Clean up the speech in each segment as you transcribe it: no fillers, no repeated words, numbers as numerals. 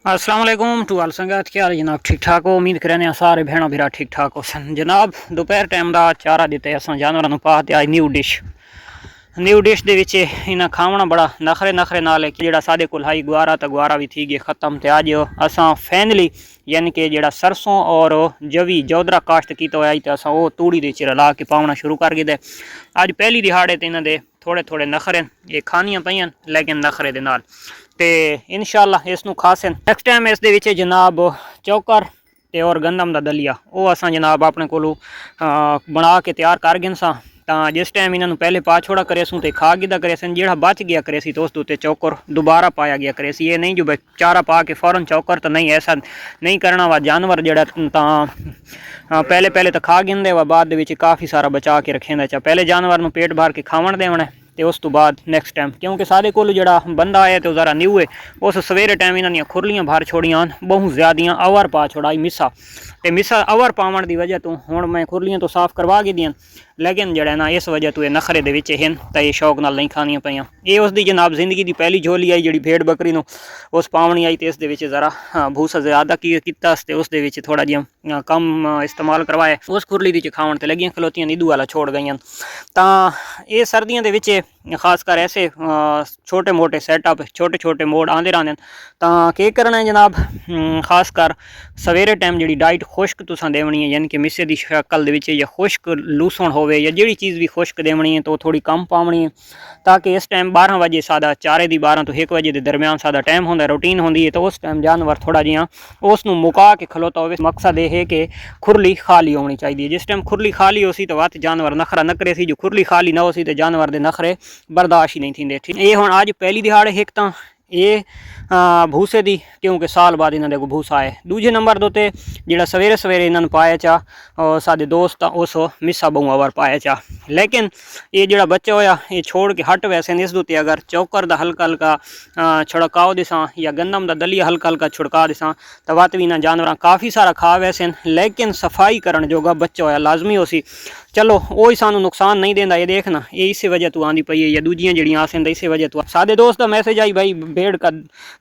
अस्सलाम वालेकुम टू आल संगत, क्या हाल है जनाब? ठीक ठाक हो? उम्मीद करें सारे भैन भरा ठीक ठाक हो सन जनाब। दोपहर टाइम का चारा दिते अस जानवरों पा ते आज न्यू डिश दे विच इन्हें खावना बड़ा नखरे नखरे नाल है कि जेड़ा सादे कोल हाई गुआरा तो गुआरा भी थी गया ख़त्म। तो अज असां फैनली यानी कि जेड़ा सरसों और जवी जोदरा काश्त किया होया तो असां वो तूड़ी दे रला के पावना शुरू कर गए। अज पहली दिहाड़े तो इन्हों दे थोड़े थोड़े नखरे ये खानियां पईयां लेकिन नखरे दे नाल ते इंशाअल्लाह इसनूं खासन। नैक्सट टाइम इस दे विच जनाब चौकर ते और गंदम दा दलिया वो असां जनाब अपने कोलों बना के तैयार कर गए सां। तो जिस टाइम इन्हों पहले पा छोड़ा करे सूँ तो खा गिदा करे सन, जो बच गया करे सी तो उस उत्ते चौकर दोबारा पाया गया करे सी। ये नहीं जो चारा पा के फौरन चौकर तो नहीं, ऐसा नहीं करना वा। जानवर जड़ा पहले पहले तो खा गिंदे वा, बाद काफ़ी सारा बचा के रखेंदा चा। पहले जानवर नूं पेट भर के खावन देवना तो उस तो बाद नैक्सट टाइम, क्योंकि सारे कोल जड़ा बंदा है तो ज़रा न्यू है उस सवेरे टाइम इन्हों खुरलियां भर छोड़ियां बहुत ज़्यादा अवर पा छोड़ाई मिसा तो मिसा अवर पावन की वजह तो हुण मैं खुरलियां तो साफ करवा के दियां, लेकिन जड़ा ना इस वजह तो ये नखरे दे विच हैं तो ये शौक नाल नहीं खानियां पईयां। ये उसकी जनाब जिंदगी की पहली झोली आई जी भेड़ बकरी नूं उस पावनी आई तो इस दे विच ज़रा भूसा ज़्यादा किया उस दे विच थोड़ा जिहा कम इस्तेमाल करवाए। उस खुरली दी खावन तो लगियां खलोतियां नीदू वाला छोड़ गई। तो ये सर्दियों के विच खासकर ऐसे छोटे मोटे सैटअप छोटे छोटे मोड आते रहते हैं। तो के करना है जनाब, खासकर सवेरे टाइम जी डाइट खुश्क तुसां देवनी है, यानी कि मिस्से की शक्ल दे विच या खुश्क लूसण होवे या जिहड़ी चीज़ भी खुश्क देवनी है तो थोड़ी कम पावनी है, ताकि इस टाइम 12 बजे सादा चारे दी 12 तो 1 बजे के दरम्यान सादा टाइम होंदा रूटीन होंदी है। तो उस टाइम जानवर थोड़ा जिहा उसनूं मुका के खलोता होवे। मकसद ये है कि खुरली खाली होनी चाहिए। जिस टाइम खुरली खाली हो सी तो वत जानवर नखरा न करे सी, जो खुरली खाली ना हो सी तो जानवर के नखरे बर्दाश्त ही नहीं थींदे। ठीक ये हुण अज पहली दिहाड़ एक तो ये भूसे दी, क्योंकि साल बाद इन्होंने भूसा है। दूजे नंबर दोते जिहड़ा सवेरे सवेरे इन्होंने पाया चा साडे दोस्त उस मिसा बहुआ वार पाया चा, लेकिन ये जिहड़ा बच्चा होया ये छोड़ के हट वैसे इस दोते अगर चौकर दा हल्का हल्का छिड़काव दिसां या गंदम दा दलिया हल्का हल्का छिड़का दिसां तो वत भी इन्हां जानवरां काफ़ी सारा खा वैसे, लेकिन सफाई करन जोगा बच्चा होया लाजमी हो सी। चलो वो ही सानू नुकसान नहीं देंदा। ये देखना ये इस वजह तो आँदी पई है या दूजियां जड़ियाँ आसन इस वजह तो। सादे दोस्त का मैसेज आई भाई भेड़ का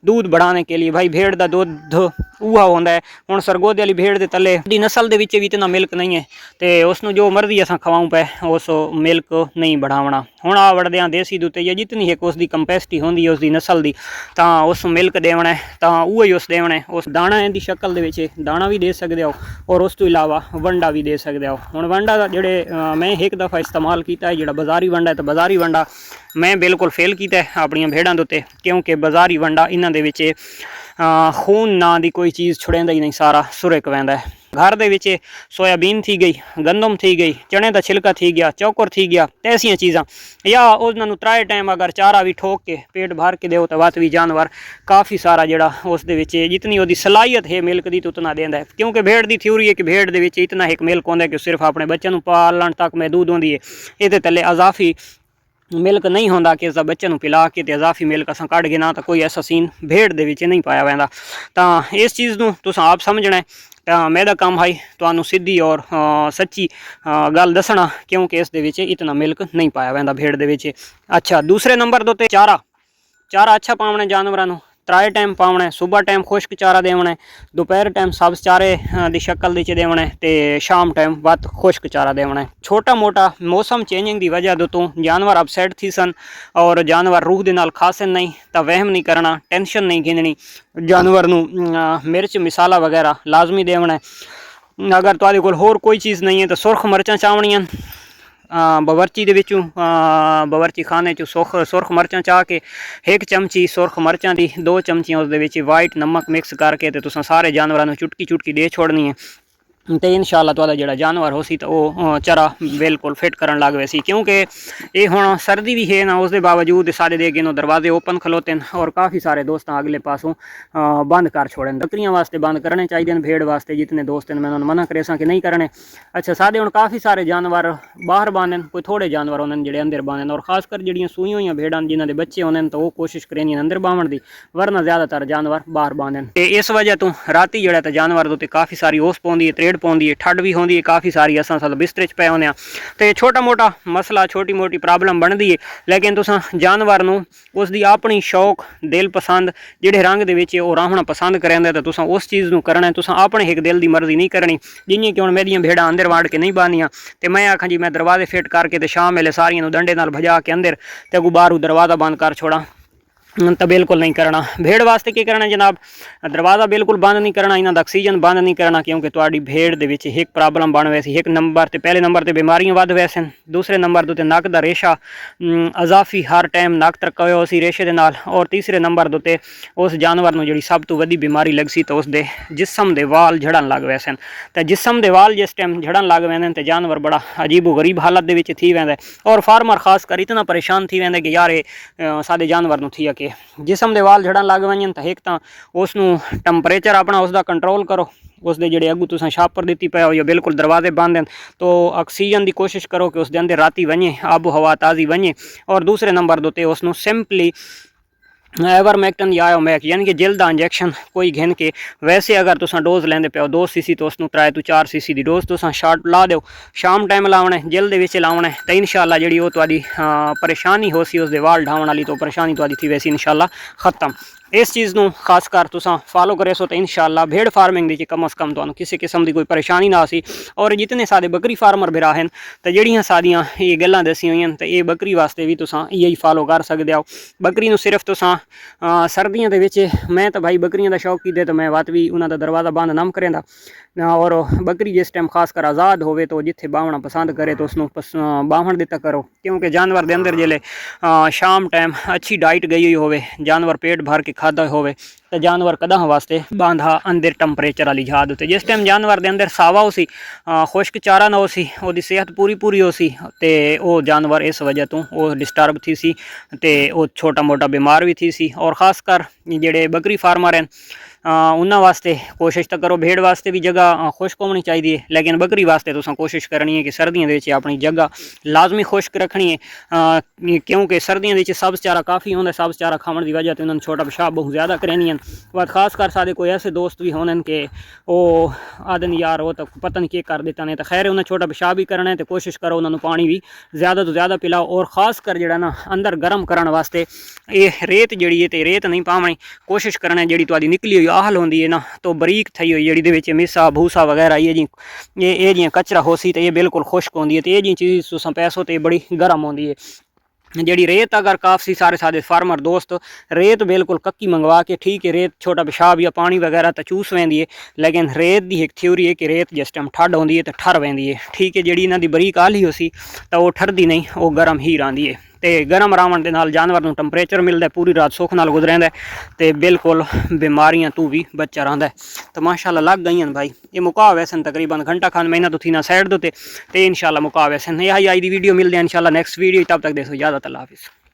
दूध बढ़ाने के लिए, भाई भेड़ का दूध उहा होंदा है। हुण सरगोदे वाली भेड़ के तले दी नस्ल दे विच भी इतना मिल्क नहीं है तो उसनू जो मर्जी असां खवाऊं पे उस मिल्क नहीं बढ़ावना। हुण आ वड़दियां देसी दुते या जितनी एक उसकी कंपैसिटी होंदी है उसकी नस्ल की तो उस मिल्क देवना है तो उही उस देवना है। उस दाणा की शक्ल दे विच दाणा भी दे सकते हो और उस तो इलावा वंडा भी दे सकते हो। हुण वंडा जेड़े मैं एक दफ़ा इस्तेमाल किया है, जो बाजारी वंडा है तो बाजारी वंडा मैं बिल्कुल फेल किया है अपन भेड़ों के, क्योंकि बाजारी वंडा इन्हों के खून ना की कोई चीज़ छुड़ेंदा ही नहीं, सारा सुरक वैंदा है। घर दे विच सोयाबीन थी गई, गंदम थी गई, चने का छिलका थी गया, चौकर थी गया, ऐसियां चीज़ां या उन्होंने 3 टाइम अगर चारा भी ठोक के पेट भर के दो तो वत भी जानवर काफ़ी सारा जड़ा उस दे विच जितनी उसकी सलाहियत है मिल्क की तो उतना देंदा है। क्योंकि भेड़ की थ्योरी है कि भेड़ दे विच इतना एक मिल्क होंदा है कि सिर्फ अपने बच्चों को पालन तक महदूद होंदी है। ये तले अजाफी मिल्क नहीं होंदा कि इसका बच्चे पिला के अजाफी मिल्क अस कढ़ के ना तो कोई ऐसा सीन भेड़ दे विच नहीं पाया वैंदा। तो इस चीज़ को तुस आप समझना है। तो मेरा काम है तो सीधी और सच्ची गल दसना, क्योंकि इस दे विच इतना मिल्क नहीं पाया वैंदा भेड़ दे विच। अच्छा दूसरे नंबर दो ते चारा अच्छा पावना जानवरों 3 टाइम पावना है। सुबह टाइम खुश्क चारा देवना है, दोपहर टाइम सब्ज चारे की शक्ल च देवना है तो शाम टाइम वत खुश्क चारा देवना है। छोटा मोटा मौसम चेंजिंग की वजह तो जानवर अपसैट थी सन और जानवर रूह के नाल खासन नहीं तो वहम नहीं करना, टेंशन नहीं गिननी। जानवर नूं मिर्च मिसाला वगैरह लाजमी देवना है। अगर तुहाडे कोल होर कोई चीज़ नहीं है तो सुरख मरचां चावनियां बवर्ची दे विचों बवर्ची खाने चो सुरख मरचां चाह के 1 चमची सुरख मरचां दी 2 चमचियां उस दे विच वाइट नमक मिक्स करके तो तुसां सारे जानवरों चुटकी चुटकी दे छोड़नी है। तो इंशाअल्लाह तुहाडा जिहड़ा जानवर हो सी तो वो चरा बिल्कुल फिट करन लग वैसी। क्योंकि ये हुण सर्दी भी है ना, उसके बावजूद सारे दे अगेनों दरवाजे ओपन खलोते हैं और काफ़ी सारे दोस्त अगले पासों बंद कर छोड़े। बकरियां वास्ते बंद करने चाहिए, भेड़ वास्ते जितने दोस्त हैं मैं उन्होंने मना करे कि नहीं करने। अच्छा सादे हुण काफ़ी सारे जानवर बाहर बांधन, कोई थोड़े जानवर होने जिहड़े अंदर बांधन और खासकर जिहड़ियां सूई हुई भेड़ां जिन्हां दे बच्चे होने तो वो कोशिश करें अंदर बावन की, वरना ज़्यादातर जानवर बाहर बांधन। तो इस वजह तो राती जिहड़ा तो जानवर उत्ते काफ़ी सारी ओस पौंदी है, त्रेड़ भेड़ पौंदी है, ठंड भी होंदी है काफ़ी सारी, असां साल बिस्तरे च पे होंदे ते छोटा मोटा मसला छोटी मोटी प्रॉब्लम बनती है, लेकिन तुसां जानवर नूं उसकी अपनी शौक दिल पसंद जिहड़े रंग दे विच ओह राहना पसंद करेंदे तो तुसां उस चीज़ नूं करना है। तुसां अपने एक दिल की मर्जी नहीं करनी, जियां कि हुण मेरियां भेड़ां अंदर वाड़ के नहीं बांधियां ते मैं आखां जी मैं दरवाजे फिट करके ते शाम वेले सारियां नूं डंडे नाल भजा के अंदर ते अगू बाहरों दरवाज़ा बंद कर छोड़ा, तो बिल्कुल नहीं करना। भेड़ वास्ते की करना जनाब, दरवाज़ा बिल्कुल बंद नहीं करना, इन्हों ऑक्सीजन बंद नहीं करना, क्योंकि तुहाडी भेड़ दे विच एक प्रॉब्लम बन वैसी, एक नंबर ते पहले नंबर ते बीमारियां वध वैसे, दूसरे नंबर ते नक दा रेशा अजाफी हर टाइम नक तरका हो सी रेशे दे नाल, और तीसरे नंबर ते उस जानवर नूं जिहड़ी सब तो वड्डी बीमारी लग सी तो उसदे जिस्म दे वाल झड़न लग वैसे, तो जिस्म दे वाल जिस टाइम झड़न लग वैंदे ते जानवर बड़ा अजीबो गरीब हालत दे विच थी वैंदा, और फार्मर खास कर इतना परेशान थी वैंदे कि यार साडे जानवर नूं थी कि जिसम दे वाल झड़न लग वजन, तो एक तो उसनूं टंपरेचर अपना उसका कंट्रोल करो, उसके जोड़े अगू तुसां छापर दी पे हो या बिल्कुल दरवाजे बंद हैं तो ऑक्सीजन की कोशिश करो कि उसके अंदर राती वजे, आबो हवा ताज़ी वजे, और दूसरे नंबर दो उसनूं सिंपली एवरमैक्टन या आयोमैक यानी कि जिल का इंजैक्शन कोई घिन के, वैसे अगर तुसां डोज लेंदे पे 2 सीसी तो उसनूं 3 तो 4 सीसी की डोज तुसां शार्ट ला दो, शाम टाइम लावना है, जिल दे विच लावना है, तो इंशाअल्लाह जिहड़ी ओह तुहाडी परेशानी हो सी उसदे वाल ढावण वाली तो परेशानी तुहाडी थी वैसी इंशाअल्लाह खत्म। इस चीज़ नूं खास कर तुसां फॉलो करे सो तो इंशाअल्लाह भेड़ फार्मिंग दी कम अज़ कम तुहानूं किसी किस्म की कोई परेशानी ना सी। और जितने सारे बकरी फार्मर भरा हैं तो जिहड़ियां सारियां ये गल्लां दसी हुई तो ये बकरी वास्ते भी तुसां यही फॉलो कर सकदे हो। बकरी नूं सिर्फ तुसां सर्दियों दे विच, मैं तो भाई बकरियां दा शौक कीते तो मैं वत भी उन्हां दा दरवाज़ा बंद ना करेंदा, और बकरी जिस टाइम खास कर आज़ाद होवे तो जिथे बावना पसंद करे तो उसनूं बावण दिता करो, क्योंकि जानवर दे अंदर जिले शाम टाइम अच्छी डाइट गई हुई होवे, जानवर पेट भर के खादा होवे तो जानवर कदा वास्ते बांधा अंदर टंपरेचर वाली जहाद उत्ते, जिस टाइम जानवर दे अंदर सावा हो सी, खुश्क चारा ना हो सी, ओहदी सेहत पूरी हो सी ते वो जानवर इस वजह तो वो डिस्टर्ब थी सी ते वो छोटा मोटा बीमार भी थी सी। और खास कर जेडे बकरी फार्मर हैं उन्होंने वास्ते कोशिश तो करो, भेड़ वास्ते भी जगह खुश्क होनी चाहिए, लेकिन बकरी वास्ते तुसां कोशिश करनी है कि सर्दियों के अपनी जगह लाजमी खुश्क रखनी है, क्योंकि सर्दियों के सब्ज़ चारा काफ़ी होंगे, सब्ज़ चारा खाने की वजह से उन्होंने छोटा पेशाब बहुत ज़्यादा करनी है। और खास कर सारे कोई ऐसे दोस्त भी होने कि वो आदन यार वो तो पता नहीं क्या कर देता नहीं, तो खैर उन्हें छोटा पेशाब भी करना है तो कोशिश करो उन्होंने पानी भी ज़्यादा तो ज़्यादा पिलाओ। और ख़ास कर जड़ा ना अंदर गर्म करने वास्ते ये रेत जड़ी है तो रेत नहीं पावनी, कोशिश करना है जी तुहाडी निकली हुई आहल होंदी है ना तो बरीक थी हुई जी मिसा भूसा वगैरह ये जी कचरा हो सी तो ये बिल्कुल खुश्क होंदी है, तो ये जी चीज़ तुसां पैसो तो बड़ी गर्म होंदी है। जी रेत अगर काफ़ी सारे फार्मर दोस्त रेत बिल्कुल कक्की मंगवा के, ठीक है रेत छोटा पेशाब या पानी वगैरह तो चूस वेंदी है, लेकिन रेत की एक थ्योरी है कि रेत जिस टाइम ठंड होंदी है तो ठर वेंदी है, ठीक है जी इन्हां दी बरीक आली हो सी तो वो ठरदी नहीं, वो गर्म ही रहिंदी है। तो गर्म रावण के नाल जानवर नूं टंपरेचर मिलता है, पूरी रात सुख नाल गुजरेंदा तो बिल्कुल बीमारियां तू भी बचा रहा है। तो माशाअल्लाह लग गई भाई, ये मुका वैसे तकरीबन घंटा खान महीना तो थी ना साइड दे तो इंशाअल्लाह मुका वैसे यही आई दी वीडियो मिलते हैं इंशाअल्लाह नेक्स्ट वीडियो, तब तक देखो इजाज़त, अल्लाह हाफिज़।